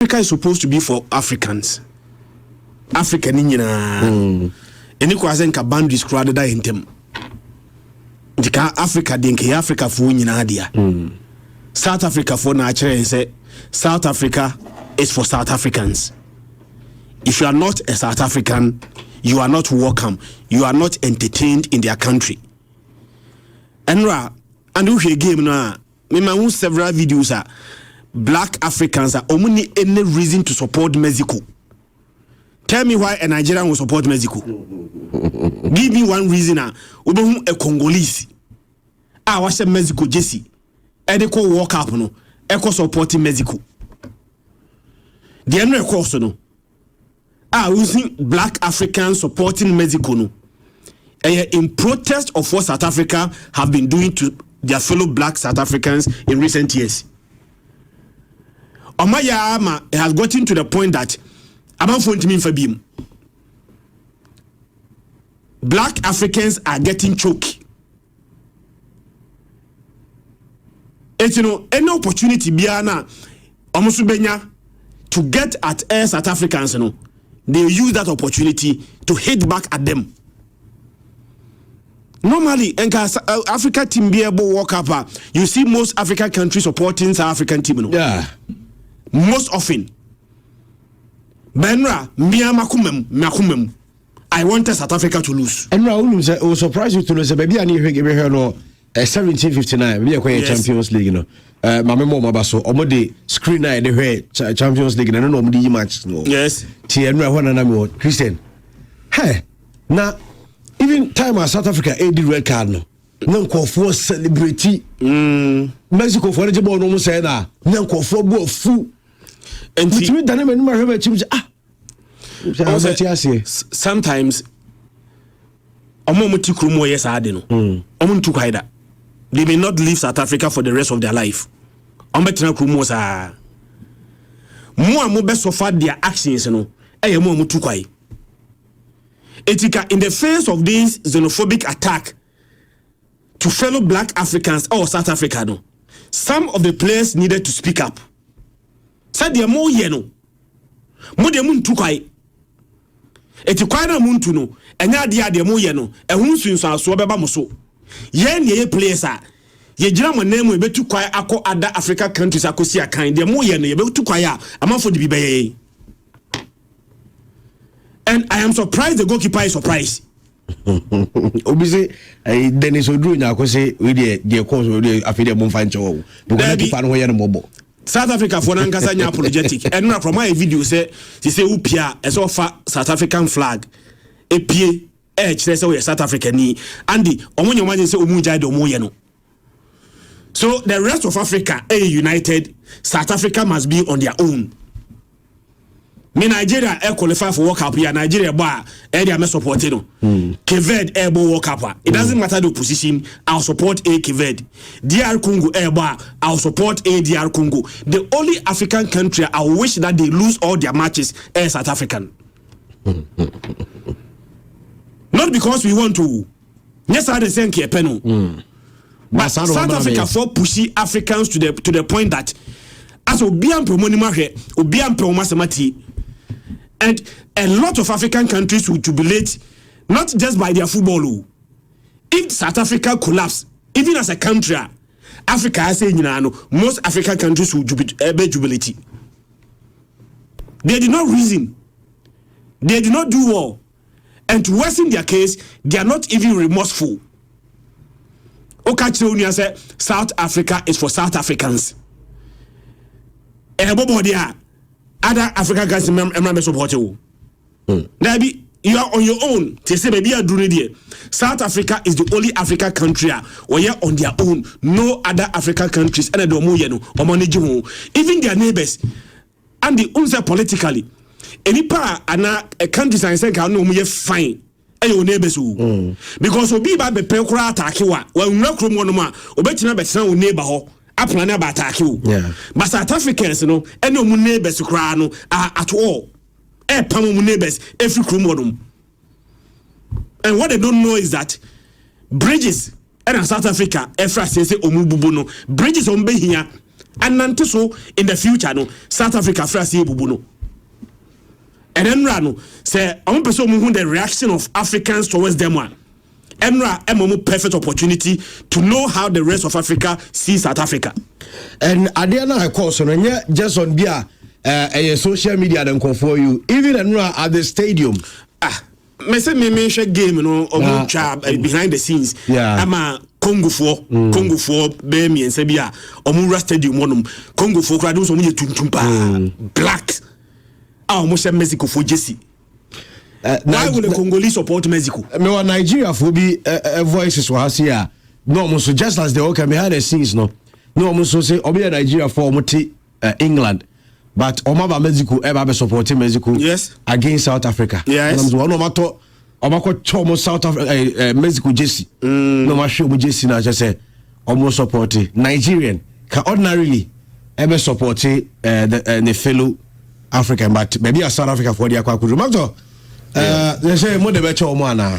Africa is supposed to be for Africans. Africa ni nyina. Eni kwa zenka boundaries crowded da intem. Dika Africa denke Africa fu nyina dia. South Africa for na chere say South Africa is for South Africans. If you are not a South African, you are not welcome. You are not entertained in their country. Enra, and we game na me ma several videos are black Africans are only any reason to support Mexico. Tell me why a Nigerian will support Mexico. Give me one reason. A Congolese. Watch Mexico Jesse. Edeko walk up no. Eko supporting Mexico. The end course no. We see black Africans supporting Mexico no. In protest of what South Africa have been doing to their fellow black South Africans in recent years. Omaya Ama has gotten to the point that black Africans are getting choked. It's any opportunity biana omusubenya to get at South Africans, they use that opportunity to hit back at them. Normally, Africa team be able to walk up. You see most African countries supporting South African team. Yeah. Most often. Benra, makumem. I wanted South Africa to lose. And I was surprised you to know, baby, I need to give her 1759. We are Champions League, my memo baso omode screen na de hwe Champions League na no omode match no. Yes. Tienra ho na me Christian. Hey, na even time as South Africa the red card no. Na nkofo celebrity. Mexico for the ball no say na nkofo bo fu. And me dane me no hwe chim sometimes omomuti krumo yes ade no. Omuntu kwaida. They may not leave South Africa for the rest of their life. Ombetina krumo sa. Mo amobe suffer their actions no. Mo mutu kwai. Etika in the face of this xenophobic attack to fellow black Africans or South Africa no. Some of the players needed to speak up. Said they mo ye no. Mo de muntu kwai. Etikwa na muntu no. Enya de mo ye no. Ehun sunso aso beba mo so. Yen ye players a ye gira mo name betu kwai akọ other Africa countries akosi akan de mo ye no ye betu kwai a amafo de bibeye. And I am surprised the goalkeeper is surprised. Obise Dennis Odru nya akose we de course we de afide mo mfa nche because keeper no ye no mobo. South Africa for nankasa nya apologetic. And na from my video say upia eso fa South African flag epie kire say we South Africa ni Andy omonyo imagine say omunja de omo ye no. So the rest of Africa united, South Africa must be on their own. Me Nigeria qualify for World Cup here. Nigeria bar area me support no. Keved World Cup. It doesn't matter the position. I'll support Keved. DR Congo bar. I'll support DR Congo. The only African country I wish that they lose all their matches is South African. Not because we want to. Yes, I understand Kepeno. But South Africa for pushy Africans to the point that as obian promonima he obian promasamati. And a lot of African countries will jubilate not just by their football. If South Africa collapse, even as a country, Africa I say most African countries will jubilate. They did not reason. They did not do well. And to worsen their case, they are not even remorseful. Okachirunia said South Africa is for South Africans. Other African guys remember support you. Maybe you are on your own. They say maybe you are doing it. South Africa is the only African country where you are on their own. No other African countries and even their neighbors and the unse politically. Any part and a countries and say can no fine. Your neighbors because obi ba be pekura attack wa when no krom no ma obetina betina wo neighbor ho aplan about attack you. Yeah. But South Africans, any of my neighbors at all. Pam neighbors every crumodum. And what they don't know is that bridges and South Africa, Efra says Omububuno, bridges on here anante so in the future no South Africa frase ebubu no and enra no say omo person who the reaction of Africans towards them one enra emomo perfect opportunity to know how the rest of Africa sees South Africa. And Adiana I call so no just on bia social media then come for you even enra at the stadium me say me share game no omo twa behind the scenes ama Congo for be me and say bia omo stadium monum Congo for crowd so omo tuntum pa black omo share Mexico for Jesse. Why will the Congolese support Mexico? Me wa Nigeria for be voices was here no omo so just as they all can behind the scenes no omo so say obi Nigeria for omo England but Omaba Mexico ever supporting Mexico against South Africa. Yes. And one of Chomo South Africa Mexico Jesse. No ma show Jesse na just say almost supporting Nigerian can ordinarily ever support the fellow African but maybe a South Africa for their kwaku. Mato they say mo de becho omo ana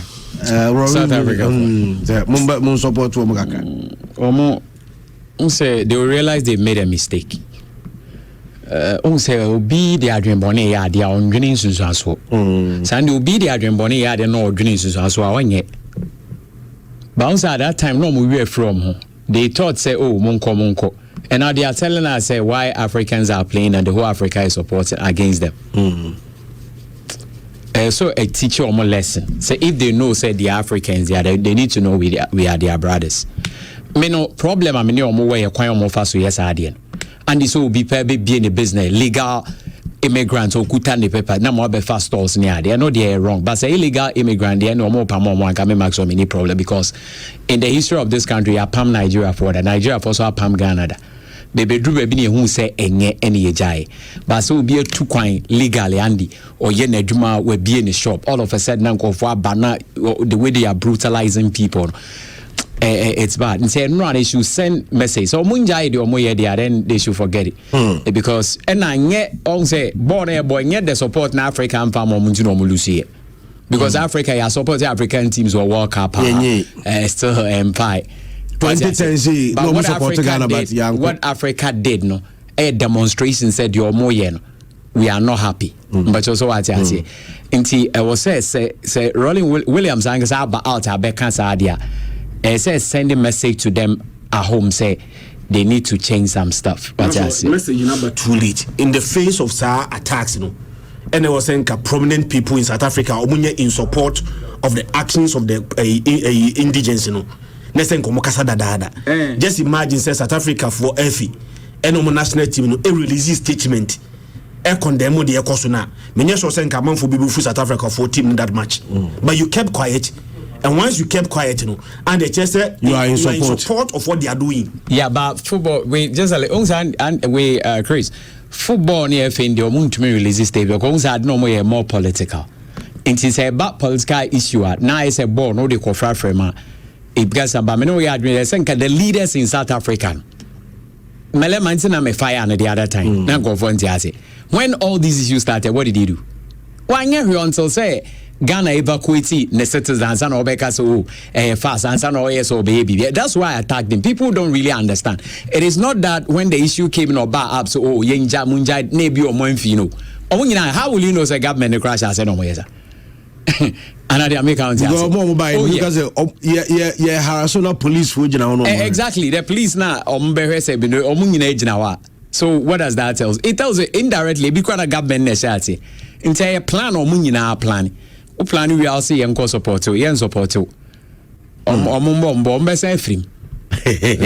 South Africa. Mo support omo kaka. Omo say they will realize they made a mistake. Say obi the adwen bone ya dia ondwene nsusu aso sande obi the adwen bone ya dia no ondwene nsusu aso a onye bounce at that time no we from home they thought say oh monko and now they are telling us say why Africans are playing and the whole Africa is supporting against them. So a teacher or more lesson say if they know say the Africans they need to know we are their brothers. Me no problem am ni omo way kwan omo fa so yes adien and so be be in the business legal immigrants or kuta the paper na mo be fast stores near they know they are wrong but say illegal immigrant they no more pam one can make so many problem because in the history of this country a pam Nigeria for the Nigeria for so a pam Ghana da baby do baby ne hu say enye ene ejai but so be two kwan legally andy or ye na adwuma we be in the shop all of a sudden na for abana the way they are brutalizing people. It's bad and say no they should send message so munjai the omoye there then they should forget it because and I get on say boy get the support in Africa and farm munju no lucy because Africa ya support African teams or World Cup still empire 2010 no support Ghana but what Africa did no a demonstration said your omoye we are not happy but also what I say inti I was say Rolling Williams and say about out abeka sadia says send a message to them at home say they need to change some stuff. But message number too late in the face of attacks, you know, and there was saying prominent people in South Africa in support of the actions of the indigents, you know. Just imagine say South Africa for Effie and on national team, you know, a release statement. Condemn the Ekosuna. Many so saying come for people for South Africa for team in that match, but you kept quiet. And once you kept quiet, you know, and they just said you are in support of what they are doing. Yeah, but football, we just and we Chris, football near fin the omun to me release state because I no more political. It is about political issue. Now it's a ball, no the kofra frame. It because about me no we admit the leaders in South Africa. Mele mantina me fire and the other time. Now go for when all these issues started, what did he do? Why until say Ghana evacuate the citizens and obeka so fast and so baby. That's why I attacked them. People don't really understand. It is not that when the issue came in or up so yenja munja nebi or monfino. How will you know the government crash as no way? And I make count because harassing police for exactly the police now so what does that tell us? It tells you indirectly because the government necessity. Entire plan or plan. Plan we all see and support to yen support to bomb say free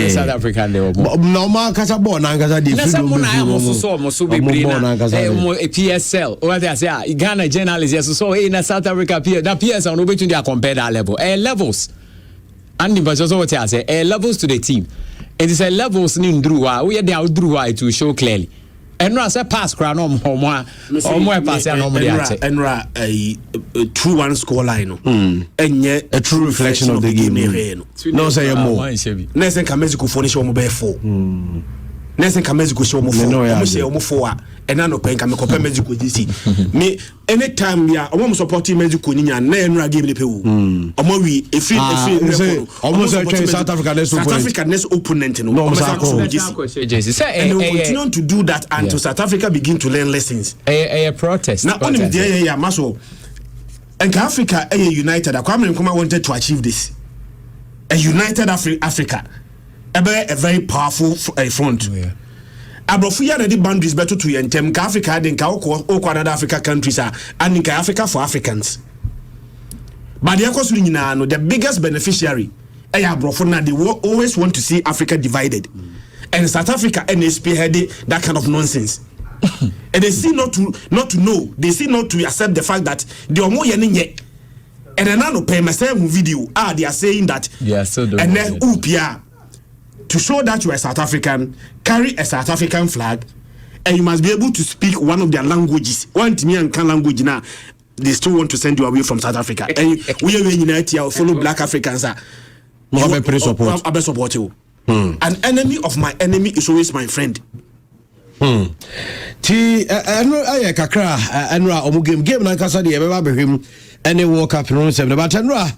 South Africa no man kasa born and kasa dey PSL what they say Ghana journalists so in South Africa that PSL no between their compare that level levels and but also what I say levels to the team it is a levels in Drew we are Drew to show clearly. And no say pass crown on pass and a true one score line and yet a true reflection of the game. No say more. Next Mexico furnish on mobile 4. Nesen ka Mexico show mo fo mo share mo fo a ena no pen ka me kopa Mexico DC me anytime ya omo support Mexico ni nya na enura game le pe wo omo wi efi omo say South Africa next opponent no omo say and they continue to do that until South Africa begin to learn lessons a protest now only there ya maso and Africa united Kwame Nkrumah wanted to achieve this a united Africa a very powerful front. Abrofu ya na the boundaries better to yentem ka Africa den ka okwa other Africa countries and in Africa for Africans. But the akosu nyina no the biggest beneficiary abrofu na they always want to see Africa divided. And South Africa and spearheaded that kind of nonsense. And they see not to know, they see not to accept the fact that the omo ye nye. And then no pay myself video they are saying that and then upia to show that you are South African, carry a South African flag, and you must be able to speak one of their languages. One Timian can language now, they still want to send you away from South Africa. And we are united here, follow Black Africans. An enemy of my enemy is always my friend. Ti aye kakra enra omu game na kasa de be ba behwem ene World Cup no 7 but enra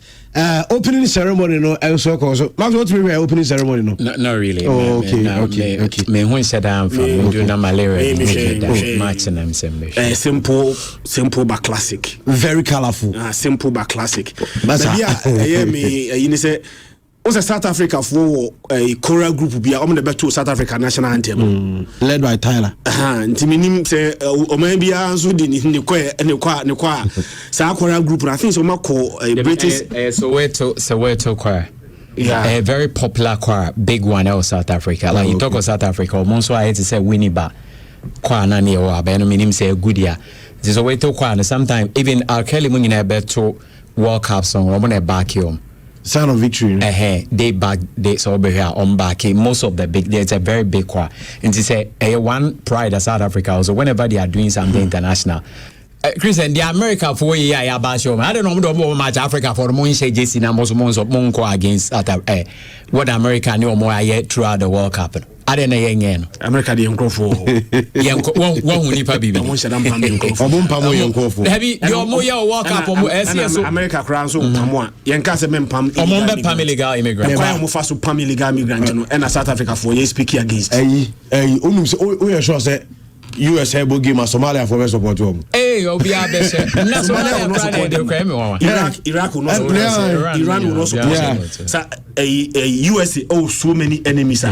opening ceremony no enso ko so ma what me opening ceremony no not really okay me hu said am from do na malaria match na msembe simple but classic, very colorful, simple but classic. But yeah me you say also South Africa for a choral group be on the better South Africa national anthem led by Tyler. Ntiminim say o man bia so di ne kwa sa choral group I think so mako British Soweto choir. Yeah, a very popular choir, big one out South Africa. Like you talk of South Africa, almost I had to say Winneba choir na ne wa be no minim say good ya. This Soweto choir sometimes even our Kelly Munina beto World Cup song or on back home. Sound of victory. They so over here on back. Most of the big, there's a very big choir. And to say, one pride of South Africa also whenever they are doing something international. Chris and the America for year I don't know much Africa for the moon say JC Namos Monko against what America knew more yet throughout the World Cup. I don't know again. America the uncle for one nipa bibi. Heavy your moya World Cup America crown so pamwa. Yanka se mempam illegal immigrant. Kwa mo fa so pam illegal immigrant no and South Africa for you speak against. Onum say we sure say US able game Somalia for best support them. Obi abese. Na Somalia Iraq will not support. Iran will not support. So US so many enemies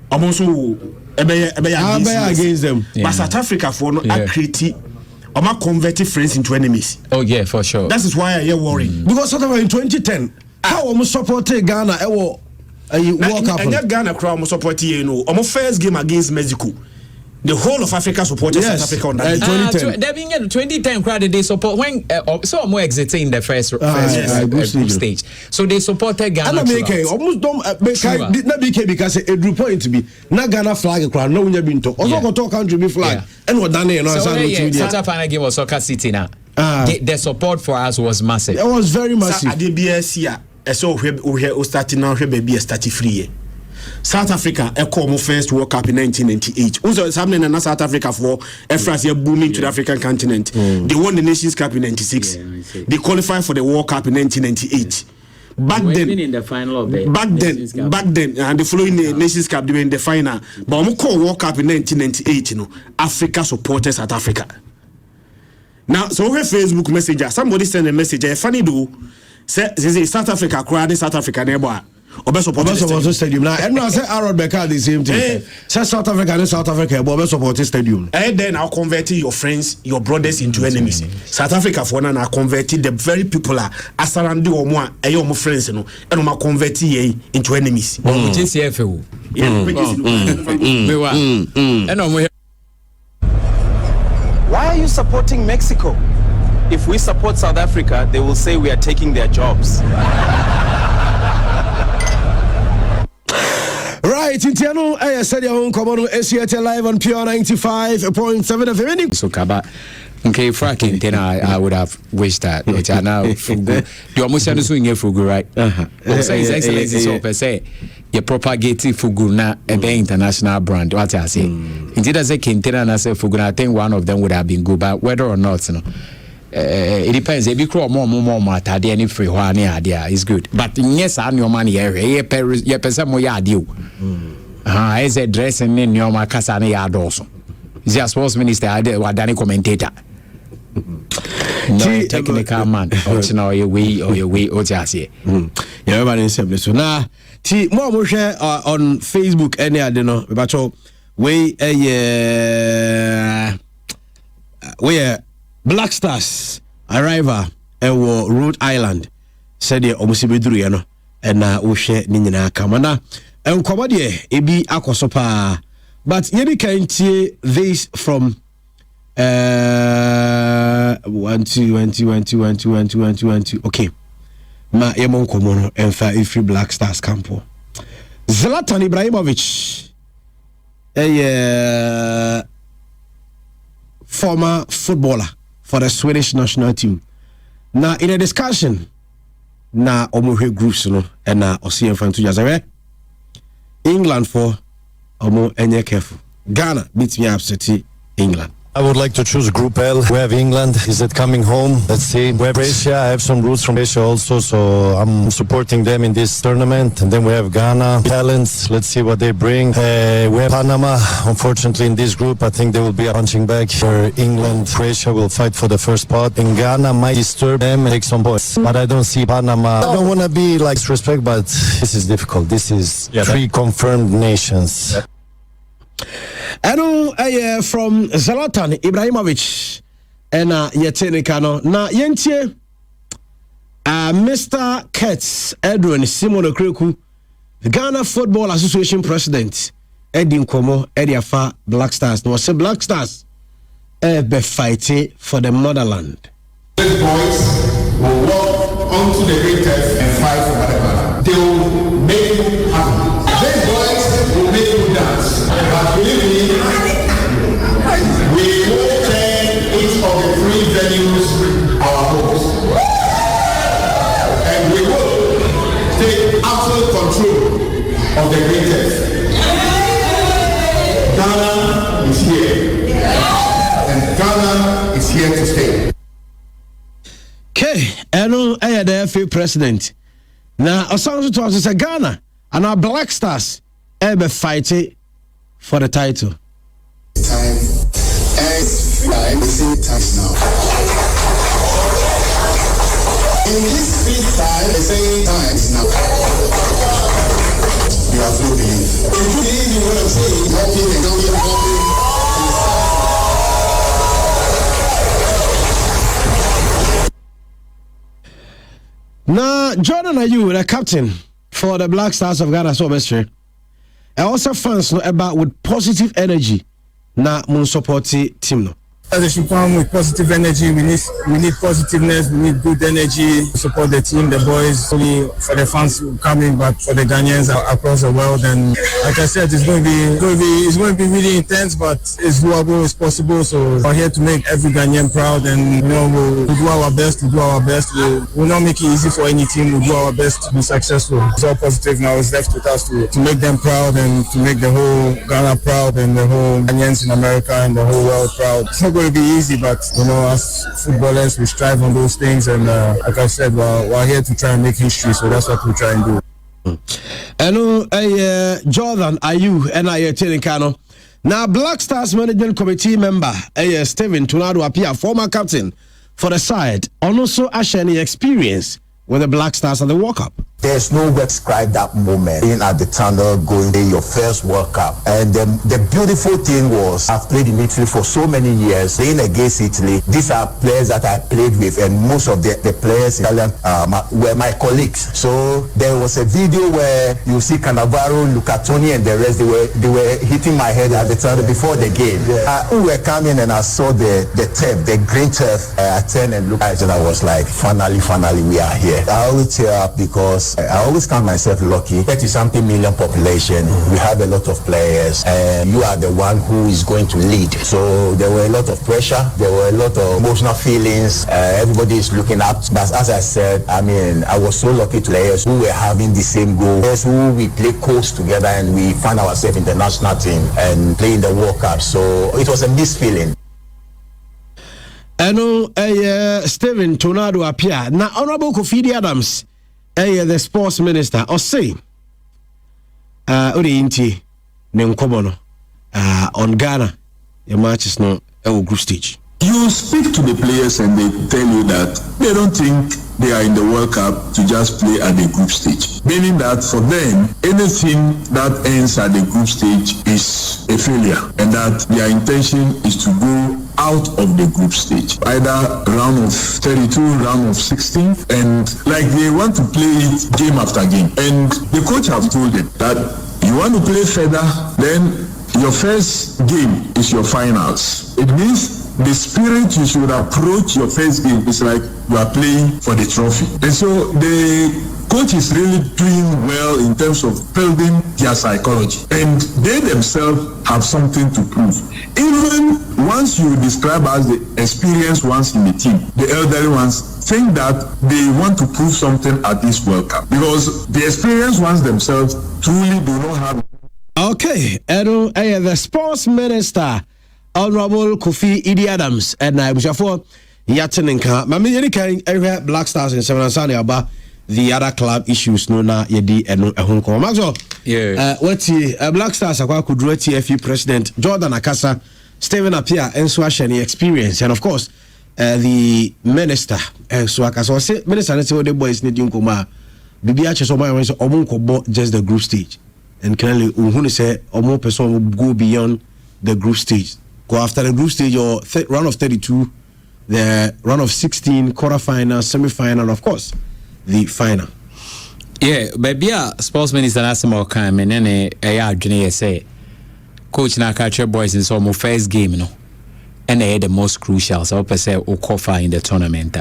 almost against them. But South Africa for no create converted friends into enemies. Oh yeah, for sure. That is why I am worried. Because South Africa in 2010 how almost supported Ghana World Cup. And Ghana crowd almost supported almost first game against Mexico. The whole of Africa supported South Africa on that. 2010. 2010 crowd they support when so more exiting in the first group stage. So they supported Ghana. And make almost don't not BK because a group point to be not Ghana flag crowd. No, we have been to. Also, go to country be flag. And what done you know? South Africa game was Soccer City now. The support for us was massive. It was very massive. At the BSC, so we starting now. We be starting free. South Africa come first World Cup in 1998. Also, it's happening in South Africa for France booming to the African continent. They won the Nations Cup in 96. They qualified for the World Cup in 1998. Back then, in the final of the back then, and the following Nations Cup they were in the final. But we call World Cup in 1998. Africa supported South Africa. Now, so we have Facebook messenger. Somebody send a message. Funny though, say South Africa crowd South Africa neighbor. Obeso stadium now and I say Aaron Becker the same thing say South Africa and South Africa but Obeso stadium and then I'll convert your friends your brothers into enemies. South Africa for now converted the very people are asarandi omo omo friends no and omo convert ye into enemies. Why are you supporting Mexico? If we support South Africa, they will say we are taking their jobs. Right, Intiano, I said your own common SCT live on Pure 95.7 FM. So, Kaba, okay, fracking, then I would have wished that. Which are now Fugu. You almost had to swing your Fugu, right? So, His Excellency, so per se, you propagate fugu na a international brand. What I say? Indeed, as a Quintana and I say fugu, I think one of them would have been good, but whether or not, it depends. If you grow more matter, any free one idea is good. But yes, I know money area. You person more idea. As a dressing in your Macasane yard also. The sports minister, I did what Danny commentator. No technical man. Or your way, or just here. Everybody is simple. So now, more share on Facebook. Any I don't know about your way. Where Black Stars arrival Rhode Island said the Omusibiduriano and Ushe Nina Kamana and Komodie Ebi Akosopa. But Yedi can see this from 1 2 okay. Ma Yemon Komono and Free Black Stars Campo. Zlatan Ibrahimovic, a former footballer for the Swedish national team. Now, in a discussion, na omuhe groups no and na Osi Fantu Jazare England for omo enye careful. Ghana beats me upset England. I would like to choose Group L. We have England. Is it coming home? Let's see. We have Asia. I have some roots from Asia also, so I'm supporting them in this tournament. And then we have Ghana. Talents. Let's see what they bring. We have Panama. Unfortunately, in this group, I think there will be a punching bag where England, Croatia will fight for the first spot. In Ghana, might disturb them and take some points. But I don't see Panama. I don't want to be like disrespect, but this is difficult. This is three confirmed nations. Eno from Zlatan Ibrahimovic and Yetenikano na yentie Mr. Kurtz Edwin Simon Okreku, the Ghana Football Association president, Edin Komo Ediafa Black Stars. No, say Black Stars be fighting for the motherland. These boys will walk onto the ring and fight for motherland. They will make you happy. These boys will make you dance. But believe me, we will turn each of the three venues our homes. And we will take absolute control of the greatest. Ghana is here. And Ghana is here to stay. Okay, Eno the FA president. Now, Osanso to us is Ghana and our Black Stars be fighting for the title. Time and the same time now. In this freestyle, the same time now. You have no belief. If you believe in what I'm saying, helping and helping. Now, Jordan, are you the captain for the Black Stars of Ghana? So, Mr. I also fans know about with positive energy. Na mun support team no. They should come with positive energy. We need positiveness. We need good energy. Support the team, the boys. Only for the fans coming, but for the Ghanaians across the world. And like I said, it's going to be really intense, but it's doable. It's possible. So we're here to make every Ghanaian proud, and we'll do our best. We'll not make it easy for any team. We'll do our best to be successful. It's all positive now. It's left with us to make them proud and to make the whole Ghana proud and the whole Ghanaians in America and the whole world proud. It's not going to be easy, but as footballers we strive on those things, and like I said, we're here to try and make history, so that's what we try and do. Hello, Jordan, are you and I Tenikano? Now Black Stars Management Committee member Steven Tunado appear former captain for the side, and also any experience with the Black Stars at the World Cup. There's no way to describe that moment, being at the tunnel, going to your first World Cup. And the beautiful thing was, I've played in Italy for so many years, playing against Italy. These are players that I played with, and most of the players in Italian were my colleagues. So there was a video where you see Cannavaro, Lucatoni, and the rest, they were hitting my head at the tunnel before the game. We were coming and I saw the turf, the green turf. I turned and looked at it and I was like, finally, we are here. I always cheer up because because I always count myself lucky. 30-something million population. We have a lot of players, and you are the one who is going to lead. So there were a lot of pressure. There were a lot of emotional feelings. Everybody is looking up. But as I said, I mean, I was so lucky to players who were having the same goal. Players who we play close together, and we find ourselves in the national team and play in the World Cup. So it was a mixed feeling. Stephen Tornado appear. Now, Honorable Kofi Adams, the sports minister, or say, Orienti, Nenkomono, on Ghana, the match is not a group stage. You speak to the players and they tell you that they don't think they are in the World Cup to just play at the group stage. Meaning that for them, anything that ends at the group stage is a failure, and that their intention is to go out of the group stage, either round of 32, round of 16, and like they want to play it game after game. And the coach have told them that you want to play further, then your first game is your finals. It means the spirit you should approach your first game is like you are playing for the trophy. And so the coach is really doing well in terms of building their psychology. And they themselves have something to prove. Even once you describe as the experienced ones in the team, the elderly ones think that they want to prove something at this World Cup. Because the experienced ones themselves truly do not have. Okay, the sports minister, Honorable Kofi Adams, and I was for Yatinenka. Mammy, Black Stars in Seven Sunday about the other club issues. No, na yedi and Hong Kong. Maxwell, yeah. What's Black Stars? I could do TFE President Jordan Akasa, Stephen Apia, and Swashani experience, and of course, the minister. So I say, minister, let's say the boys need Yunkoma. BBH so my so Omunko just the group stage, and clearly Uhuni say Omo person will go beyond the group stage. Go after the group stage or round of 32, the round of 16, quarterfinal, semi-final, of course, the final. Yeah, but be a sports minister has more time, and then a junior say, Coach Nakacha boys in some first game, you know, and they had the most crucial. So I say, Okofa in the tournament.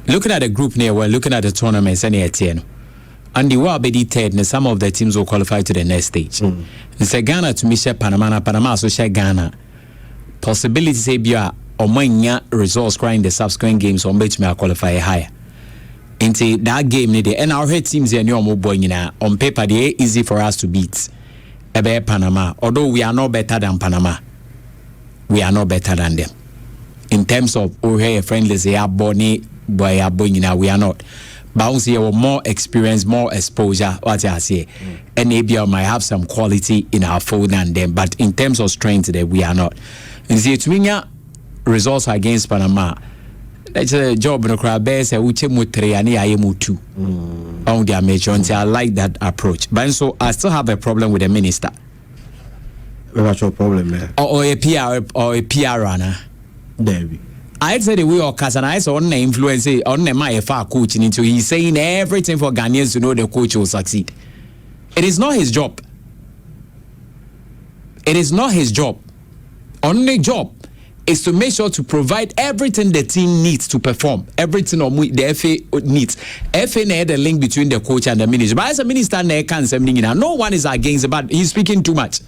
Looking at the group near, we're looking at the tournaments and the and the world be third, and some of the teams will qualify to the next stage. And say Ghana to me share Panama so share Ghana. Possibility say bia or manya results crying the subsequent games on which may qualify higher. Into that game need and our head teams here new boy on paper they easy for us to beat Ebe Panama. Although we are not better than Panama, we are not better than them. In terms of friendlies, they are bonny boy we are not. But we have more experience, more exposure, what I say. And maybe I might have some quality in our fold than them. But in terms of strength, we are not. And see, it's winning results against Panama. That's a job in the crowd. Best, which mu 3 and I mu 2 on their major. I like that approach. But so I still have a problem with the minister. What's your problem there? Or a PR runner. David. I said the way or and I saw on the influence on the my far coaching into he's saying everything for Ghanaians to know the coach will succeed. It is not his job. It is not his job. Only job is to make sure to provide everything the team needs to perform. Everything the FA needs. FA need the link between the coach and the minister. But as a minister, no one is against it, but he's speaking too much.